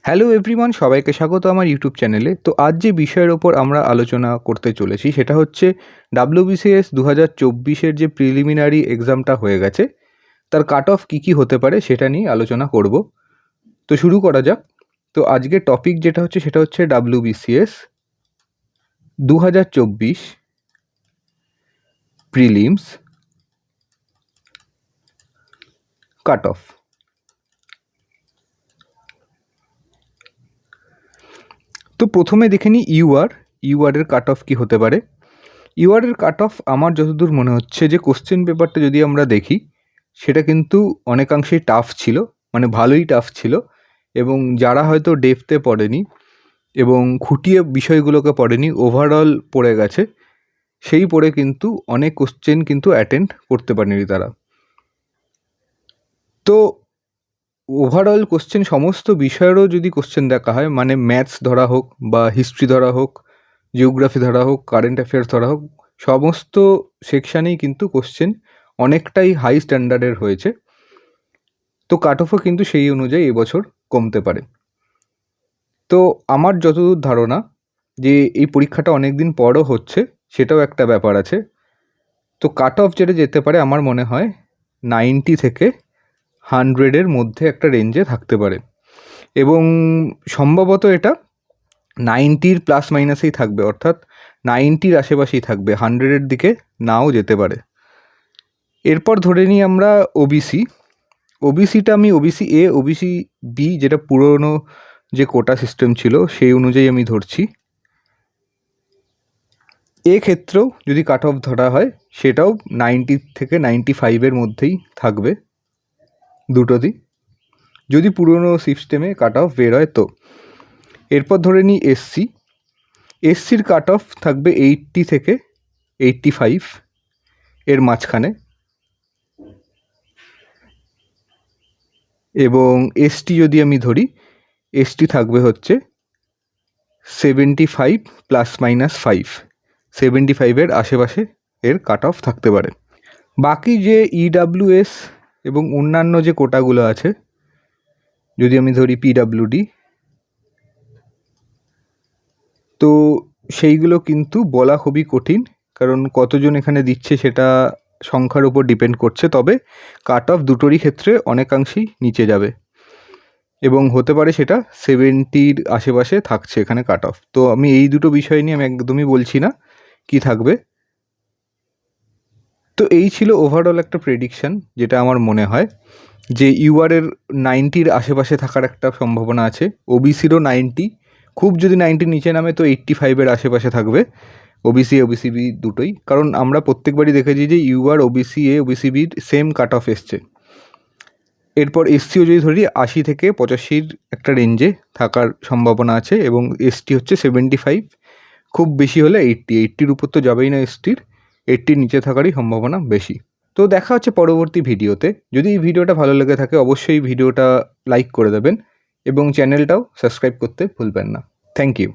Hello everyone, সবাইকে স্বাগত আমার ইউটিউব চ্যানেলে। তো আজ যে বিষয়ের ওপর আমরা আলোচনা করতে চলেছি সেটা হচ্ছে WBCS 2024-এর যে প্রিলিমিনারি এক্সামটা হয়ে গেছে তার কাট অফ কী কী হতে পারে সেটা নিয়ে আলোচনা করব। তো শুরু করা যাক। তো আজকের টপিক যেটা হচ্ছে সেটা হচ্ছে WBCS 2024 প্রিলিমস কাট অফ। তো প্রথমে দেখে নিই ইউআরের কাট অফ কী হতে পারে। ইউআরের কাট অফ আমার যতদূর মনে হচ্ছে যে কোশ্চেন পেপারটা যদি আমরা দেখি সেটা কিন্তু অনেকাংশেই টাফ ছিল, মানে ভালোই টাফ ছিল, এবং যারা হয়তো ডেপথে পড়েনি এবং খুঁটিয়ে বিষয়গুলোকে পড়েনি, ওভারঅল পড়ে গেছে, সেই পড়ে কিন্তু অনেক কোশ্চেন কিন্তু অ্যাটেন্ড করতে পারেনি তারা। তো ওভারঅল কোশ্চেন সমস্ত বিষয়েরও যদি কোশ্চেন দেখা হয়, মানে ম্যাথস ধরা হোক বা হিস্ট্রি ধরা হোক, জিওগ্রাফি ধরা হোক, কারেন্ট অ্যাফেয়ার্স ধরা হোক, সমস্ত সেকশানেই কিন্তু কোশ্চেন অনেকটাই হাই স্ট্যান্ডার্ডের হয়েছে। তো কাট অফও কিন্তু সেই অনুযায়ী এবছর কমতে পারে। তো আমার যতদূর ধারণা যে এই পরীক্ষাটা অনেক দিন পরও হচ্ছে, সেটাও একটা ব্যাপার আছে। তো কাট অফ যেটা যেতে পারে আমার মনে হয় 90 থেকে 100-এর মধ্যে একটা রেঞ্জে থাকতে পারে, এবং সম্ভবত এটা 90-র প্লাস মাইনাসেই থাকবে, অর্থাৎ 90-র আশেপাশেই থাকবে, 100-এর দিকে নাও যেতে পারে। এরপর ধরে নিই আমরা ওবিসিটা আমি ওবিসি এ, ওবিসি বি, যেটা পুরনো যে কোটা সিস্টেম ছিল সেই অনুযায়ী আমি ধরছি। এক্ষেত্রেও যদি কাট অফ ধরা হয় সেটাও 90 থেকে 95-এর মধ্যেই থাকবে দুটোতেই, যদি পুরনো সিস্টেমে কাট অফ বের হয় তো। এরপর ধরে নিই এসসির কাট অফ থাকবে 80 থেকে 85 এর মাঝখানে, এবং এসটি যদি আমি ধরি, এসটি থাকবে হচ্ছে 75 প্লাস মাইনাস 5, 75-এর আশেপাশে এর কাট অফ থাকতে পারে। বাকি যে ইডাব্লিউএস এবং অন্যান্য যে কোটাগুলো আছে, যদি আমি ধরি পিডাব্লিউডি, তো সেইগুলো কিন্তু বলা খুবই কঠিন, কারণ কতজন এখানে দিচ্ছে সেটা সংখ্যার উপর ডিপেন্ড করছে। তবে কাট অফ দুটোরই ক্ষেত্রে অনেকাংশেই নিচে যাবে, এবং হতে পারে সেটা 70-র আশেপাশে থাকছে এখানে কাট অফ। তো আমি এই দুটো বিষয় নিয়ে আমি একদমই বলছি না কি থাকবে। তো এই ছিল ওভারঅল একটা প্রেডিকশান, যেটা আমার মনে হয় যে ইউআরের 90-র আশেপাশে থাকার একটা সম্ভাবনা আছে, ওবিসিরও 90, খুব যদি 90-র নিচে নামে তো 85-এর আশেপাশে থাকবে ওবিসি বি দুটোই। কারণ আমরা প্রত্যেকবারই দেখেছি যে ইউআর, ওবিসি এ, ওবিসি বির সেম কাট অফ এসছে। এরপর এসসিও যদি ধরি 80 থেকে 85-র একটা রেঞ্জে থাকার সম্ভাবনা আছে, এবং এসটি হচ্ছে 75, খুব বেশি হলে 80-র উপর তো যাবেই না এসটির, 80-র নিচে থাকারই সম্ভাবনা বেশি। তো দেখা হচ্ছে পরবর্তী ভিডিওতে। যদি এই ভিডিওটা ভালো লেগে থাকে অবশ্যই ভিডিওটা লাইক করে দেবেন এবং চ্যানেলটাও সাবস্ক্রাইব করতে ভুলবেন না। Thank you.